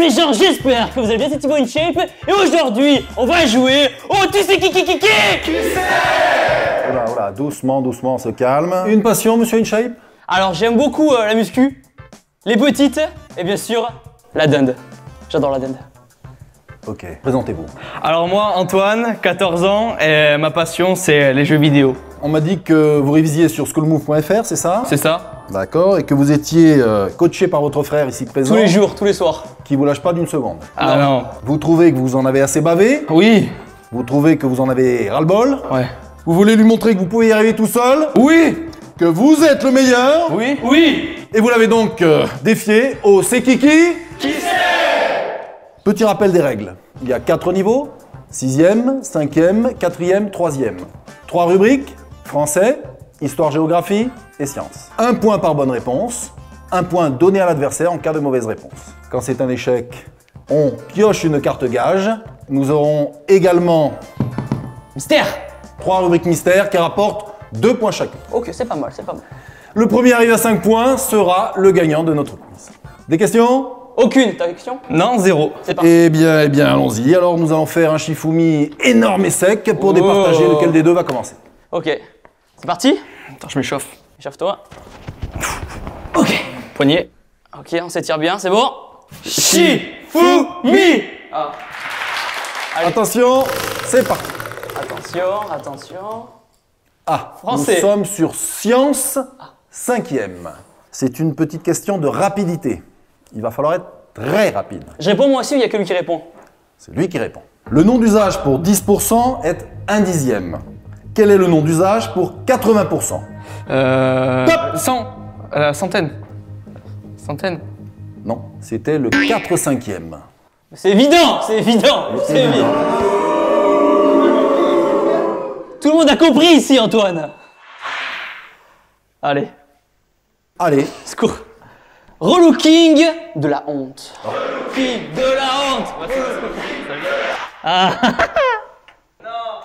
les gens, j'espère que vous avez bien cette bonne shape. Et aujourd'hui, on va jouer au tu sais qui Oula, doucement, doucement, on se calme. Une passion, monsieur InShape? Alors j'aime beaucoup la muscu, les petites et bien sûr la dinde. J'adore la dinde. Ok, présentez-vous. Alors moi, Antoine, 14 ans, et ma passion, c'est les jeux vidéo. On m'a dit que vous révisiez sur schoolmove.fr, c'est ça? C'est ça? D'accord, et que vous étiez coaché par votre frère ici présent. Tous les jours, tous les soirs. Qui vous lâche pas d'une seconde. Ah non. Vous trouvez que vous en avez assez bavé? Oui. Vous trouvez que vous en avez ras-le-bol? Ouais. Vous voulez lui montrer que vous pouvez y arriver tout seul? Oui. Que vous êtes le meilleur? Oui. Oui. Et vous l'avez donc défié au C'est qui? Qui sait? Petit rappel des règles. Il y a 4 niveaux, 6e, 5e, 4e, 3e. 3 rubriques, français, histoire-géographie et sciences. 1 point par bonne réponse, 1 point donné à l'adversaire en cas de mauvaise réponse. Quand c'est un échec, on pioche une carte gage. Nous aurons également Mystère. 3 rubriques mystères qui rapportent 2 points chacun. Ok, c'est pas mal, c'est pas mal. Le premier arrivé à 5 points sera le gagnant de notre quiz. Des questions? Aucune, t'as une question? Non, 0. C'est parti. Eh bien, allons-y. Alors, nous allons faire un Shifumi énorme et sec pour départager lequel des deux va commencer. Ok, c'est parti. Attends, je m'échauffe. Échauffe-toi. Ok. Poignet. Ok, on s'étire bien, c'est bon. Shifumi. Ah. Allez. Attention, c'est parti. Attention, attention. Ah, Français. nous sommes sur science 5e. C'est une petite question de rapidité. Il va falloir être très rapide. Je réponds moi aussi ou il n'y a que lui qui répond? C'est lui qui répond. Le nom d'usage pour 10% est 1/10. Quel est le nom d'usage pour 80%? Top. 100. Centaine. Centaine. Non, c'était le 4/5e. C'est évident, c'est évident, c'est évident. Tout le monde a compris ici, Antoine. Allez, Allez, secours. Relooking de la honte. Relooking de la honte. Ah. Non.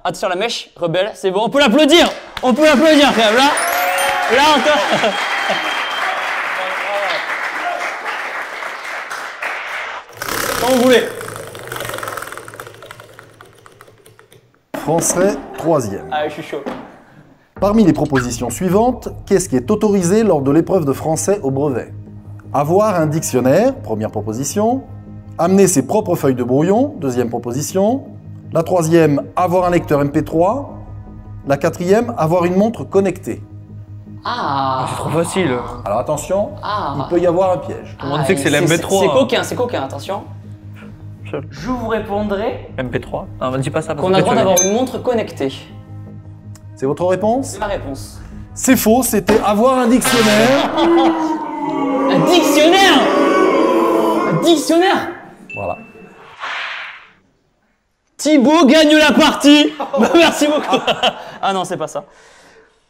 Attention la mèche, rebelle, c'est bon, on peut l'applaudir. On peut l'applaudir quand même, là, Antoine. Quand vous voulez. français 3e. Ah, je suis chaud. Parmi les propositions suivantes, qu'est-ce qui est autorisé lors de l'épreuve de français au brevet? Avoir un dictionnaire, première proposition. Amener ses propres feuilles de brouillon, deuxième proposition. La 3e, avoir un lecteur MP3. La 4e, avoir une montre connectée. Ah. C'est trop facile. Alors attention, Ah. il peut y avoir un piège. On sait que c'est l'MP3. C'est coquin, attention. Je vous répondrai MP3. Non, dis pas ça. parce qu'on a le que droit tu vas d'avoir une montre connectée. C'est votre réponse? C'est ma réponse. C'est faux, c'était avoir un dictionnaire. Un dictionnaire. Un dictionnaire. Voilà. Thibaut gagne la partie. Bah, merci beaucoup. Ah non, c'est pas ça.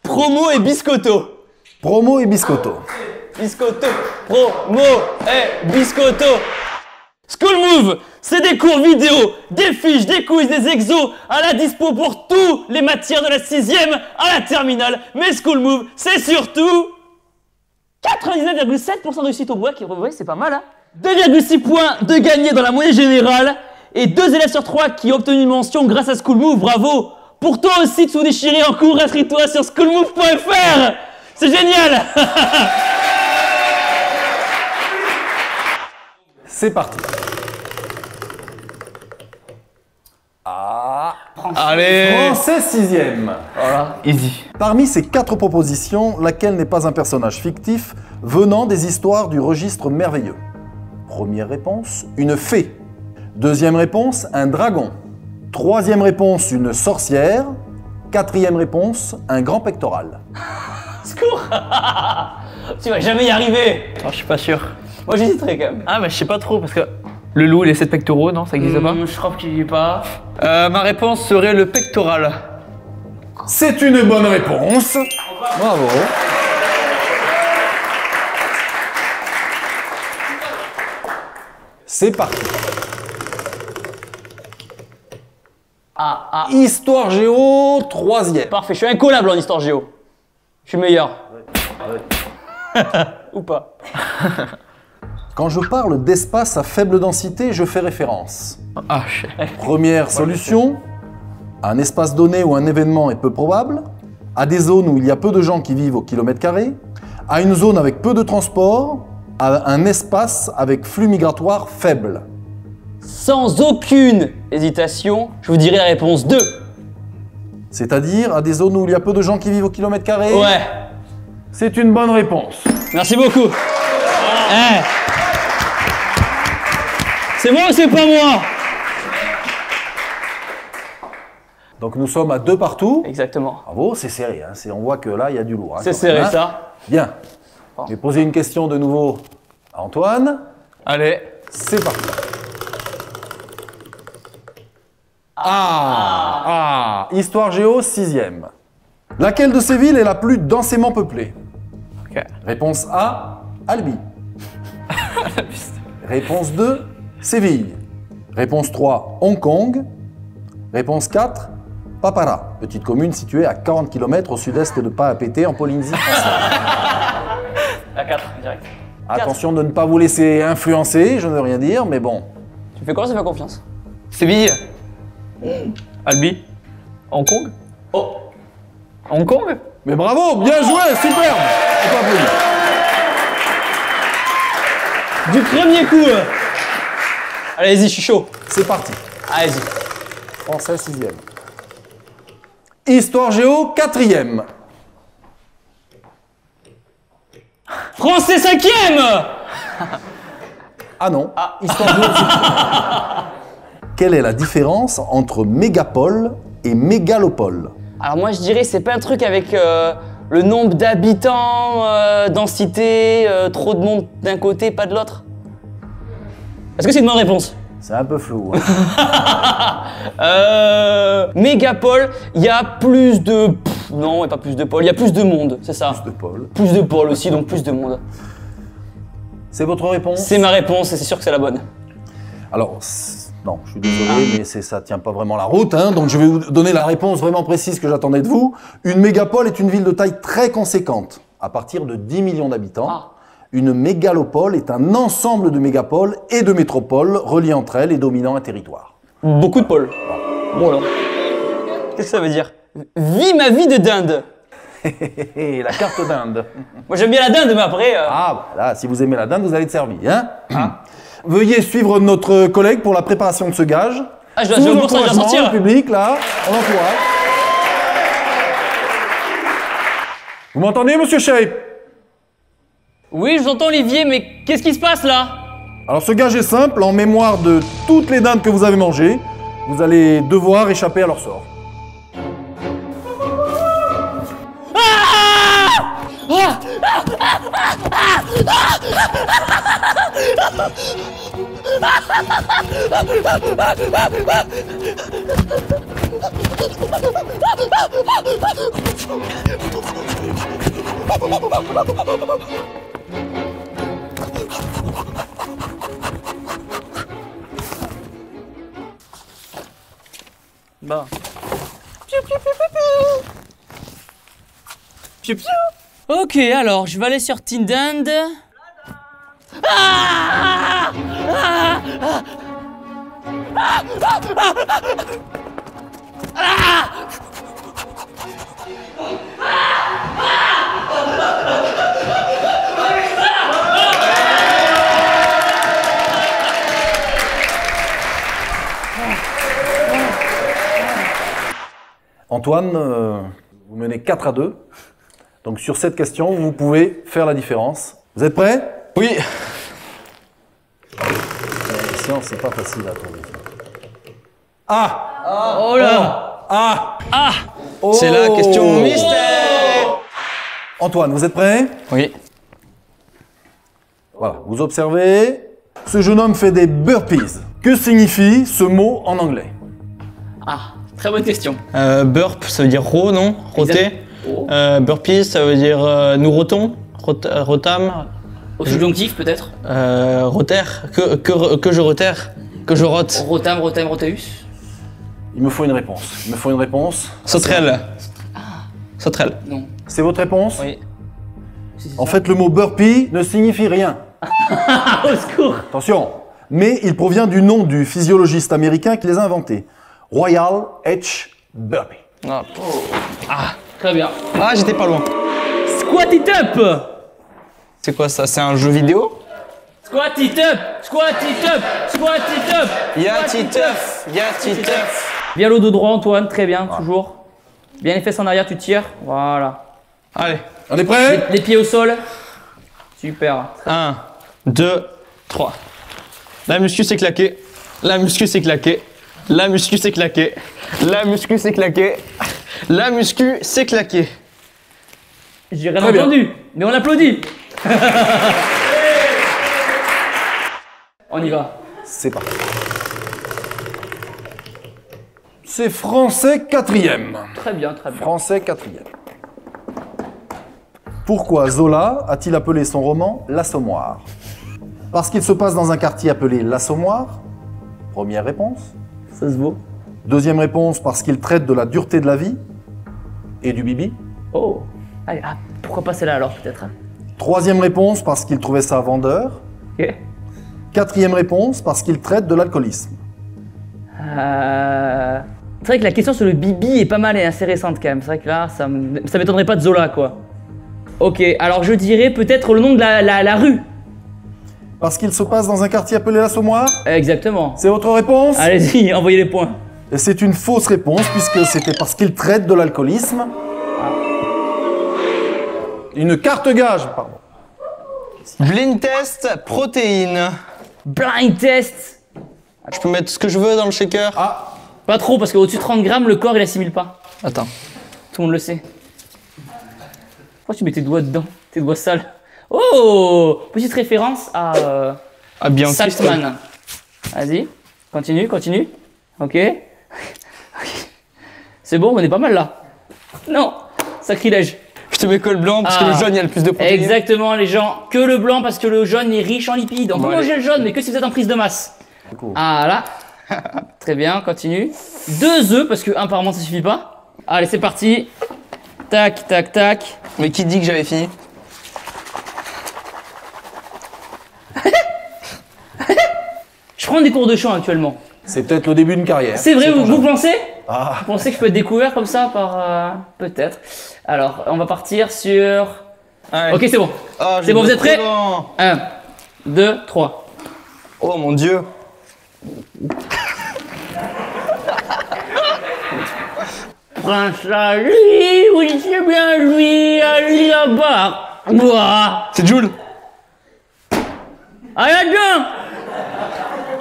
Promo et biscotto. Promo et biscotto. Biscotto, promo et biscotto. School Move, c'est des cours vidéo, des fiches, des quiz, des exos à la dispo pour toutes les matières de la 6e à la terminale. Mais School Move, c'est surtout 99,7% de réussite au break. Vous voyez, c'est pas mal, hein. 2,6 points de gagné dans la moyenne générale et 2 élèves sur 3 qui ont obtenu une mention grâce à School Move. Bravo. Pour toi aussi de tout déchirer en cours, inscris-toi sur schoolmove.fr. C'est génial. C'est parti. Allez. Français 6e. Voilà. Easy. Parmi ces 4 propositions, laquelle n'est pas un personnage fictif venant des histoires du registre merveilleux? Première réponse, une fée. Deuxième réponse, un dragon. Troisième réponse, une sorcière. Quatrième réponse, un grand pectoral. Secours. Tu vas jamais y arriver. Oh, je suis pas sûr. Moi j'hésiterais quand même. Ah, mais je sais pas trop parce que le loup, les 7 pectoraux, non, ça existe pas. Je crois qu'il y est pas. Ma réponse serait le pectoral. C'est une bonne réponse. Bravo. C'est parti. Histoire géo, 3e. Parfait, je suis incollable en histoire géo. Je suis meilleur. Ou pas. Quand je parle d'espace à faible densité, je fais référence. Ah, shit. Première solution, un espace donné où un événement est peu probable, à des zones où il y a peu de gens qui vivent au kilomètre carré, à une zone avec peu de transport, à un espace avec flux migratoire faible. Sans aucune hésitation, je vous dirai la réponse 2. C'est-à-dire à des zones où il y a peu de gens qui vivent au kilomètre carré. Ouais. C'est une bonne réponse. Merci beaucoup. Eh. C'est moi ou c'est pas moi? Donc nous sommes à 2 partout. Exactement. Bravo, c'est serré. Hein. On voit que là, il y a du lourd. Hein, C'est quand même, serré hein. ça. Bien. Je vais poser une question de nouveau à Antoine. Allez. C'est parti. Ah, Histoire géo, 6e. Laquelle de ces villes est la plus densément peuplée? Ok. Réponse A, Albi. Réponse 2, Séville. Réponse 3, Hong Kong. Réponse 4, Papara, petite commune située à 40 km au sud-est de Paapété en Polynésie française. La 4, direct. Attention de ne pas vous laisser influencer, je ne veux rien dire, mais bon. Tu fais quoi, ça fait confiance? Séville. Albi. Hong Kong. Oh. Hong Kong. Mais bravo, bien joué, superbe. On peut applaudir. Du premier coup. Allez-y, je suis chaud. C'est parti. Allez-y. Français 6e. Histoire géo 4e. Français 5e. Ah non, Histoire géo 6e. Quelle est la différence entre mégapole et mégalopole? Alors moi je dirais c'est pas un truc avec le nombre d'habitants, densité, trop de monde d'un côté, pas de l'autre. Est-ce que c'est une bonne réponse? C'est un peu flou. Hein. Mégapole, il y a plus de... non, et pas plus de pôles, il y a plus de monde, c'est ça. Plus de pôle. Plus de pôles aussi, donc plus de monde. C'est votre réponse? C'est ma réponse et c'est sûr que c'est la bonne. Alors, non, je suis désolé, mais ça tient pas vraiment la route, hein, donc je vais vous donner la réponse vraiment précise que j'attendais de vous. Une mégapole est une ville de taille très conséquente, à partir de 10 millions d'habitants. Ah. Une mégalopole est un ensemble de mégapoles et de métropoles reliées entre elles et dominant un territoire. Beaucoup de pôles. Bon alors. Qu'est-ce que ça veut dire? Vis ma vie de dinde. La carte d'Inde. Moi j'aime bien la dinde, mais après... Ah, voilà, si vous aimez la dinde, vous allez être servi. Hein. Veuillez suivre notre collègue pour la préparation de ce gage. Ah, je dois pour ça, je dois sortir. Le public, là, on encourage. Vous m'entendez, monsieur Shape? Oui, je vous entends Olivier, mais qu'est-ce qui se passe là? Alors, ce gage est simple. En mémoire de toutes les dindes que vous avez mangées, vous allez devoir échapper à leur sort. Bah. Ok, alors je vais aller sur Tindand. Antoine, vous menez 4-2. Donc sur cette question, vous pouvez faire la différence. Vous êtes prêts? Oui. La science, c'est pas facile à trouver. Ah! Oh là! Ah! Ah! Oh. C'est la question mystère. Antoine, vous êtes prêts? Oui. Voilà, vous observez. Ce jeune homme fait des burpees. Que signifie ce mot en anglais? Ah, très bonne question. Burp, ça veut dire ro, non? Roter. Burpees, ça veut dire nous rotons. Rotam. Au subjonctif peut-être? Roter. Que je rotere. Que je rote. Rotam, rotem, roteus. Il me faut une réponse. Il me faut une réponse. Sauterelle. Sauterelle. Non. C'est votre réponse? Oui. En fait, le mot burpee ne signifie rien. Au secours. Attention. Mais il provient du nom du physiologiste américain qui les a inventés. Royal H. Burpee. Très bien. Ah, j'étais pas loin. Squat it up. C'est quoi ça? C'est un jeu vidéo? Squat it up. Squat it up. Squat it up. Yatiteuf, yatiteuf. Bien le dos droit, Antoine. Très bien, toujours. Bien les fesses en arrière, tu tires. Voilà. Allez. On est prêt? Les pieds au sol. Super. 1, 2, 3. La muscu s'est claquée. La muscu s'est claquée. La muscu s'est claquée. La muscu s'est claquée. La muscu s'est claquée. J'ai rien entendu, mais on applaudit. On y va. C'est parti. C'est français 4e. Très bien, très bien. Français 4e. Pourquoi Zola a-t-il appelé son roman L'Assommoir? Parce qu'il se passe dans un quartier appelé L'Assommoir. Première réponse. Ça se vaut. Deuxième réponse, parce qu'il traite de la dureté de la vie et du bibi. Oh. Allez, pourquoi pas celle-là alors peut-être. Troisième réponse, parce qu'il trouvait ça vendeur. Ok. Quatrième réponse, parce qu'il traite de l'alcoolisme. C'est vrai que la question sur le bibi est pas mal et assez récente quand même. C'est vrai que là, ça m'étonnerait pas de Zola quoi. Ok, alors je dirais peut-être le nom de la rue. Parce qu'il se passe dans un quartier appelé l'Assommoir. Exactement. C'est votre réponse? Allez-y, envoyez les points. Et c'est une fausse réponse, puisque c'était parce qu'il traite de l'alcoolisme. Une carte gage, pardon. Blind test, protéines. Blind test. Je peux mettre ce que je veux dans le shaker? Ah, Pas trop parce qu'au-dessus de 30 grammes, le corps il assimile pas. Attends. Tout le monde le sait. Pourquoi tu mets tes doigts dedans? Tes doigts sales. Oh! Petite référence à Bianchi. Saltzman. Vas-y, continue, continue. Ok. C'est bon, on est pas mal là. Non, sacrilège. Je te mets que le blanc parce que le jaune il y a le plus de protéines. Exactement, les gens. Que le blanc parce que le jaune est riche en lipides. On peut manger le jaune, mais que si vous êtes en prise de masse. cool. Ah là. Très bien, continue. 2 œufs parce que 1 par mois ça suffit pas. Allez, c'est parti. Tac, tac, tac. Mais qui dit que j'avais fini? Je prends des cours de chant actuellement. c'est peut-être le début d'une carrière. C'est vrai, Sait-on vous jamais. pensez? Ah, Vous pensez que je peux être découvert comme ça par... Peut-être. Alors, on va partir sur... Allez. Ok, c'est bon. Ah, C'est bon, vous êtes prêts? Non. 1, 2, 3. Oh mon dieu. Prince Ali, oui, c'est bien lui, Ali là-bas. Ouah. C'est Jules. Ah, là-dedans.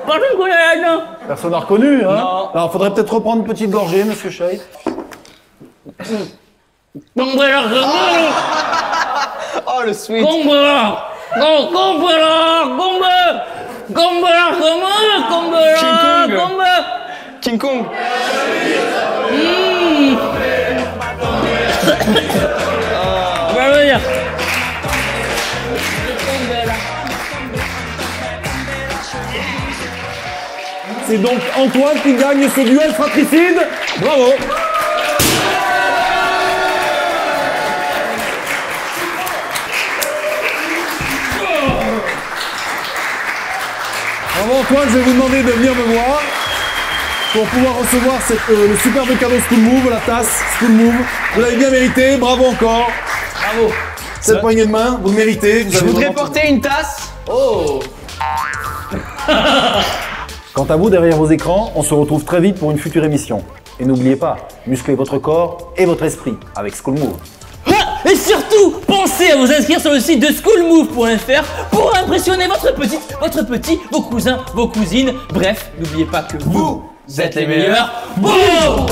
Personne connaît là-dedans. personne n'a reconnu, hein? Non. Alors, faudrait peut-être reprendre une petite gorgée, monsieur Shea. Oh le sweet. King Kong. On va venir. C'est donc Antoine qui gagne ce duel fratricide. Bravo. Bravo Antoine, je vais vous demander de venir me voir pour pouvoir recevoir le superbe cadeau School Move, la tasse School Move. Vous l'avez bien mérité, bravo encore. Bravo. Cette poignée de main, vous le méritez. Vous Je avez voudrais vraiment- porter une tasse. Oh. Quant à vous, derrière vos écrans, on se retrouve très vite pour une future émission. Et n'oubliez pas, musclez votre corps et votre esprit avec School Move. Et surtout, pensez à vous inscrire sur le site de schoolmove.fr pour impressionner votre petit, vos cousins, vos cousines. Bref, n'oubliez pas que vous êtes les meilleurs. Boum!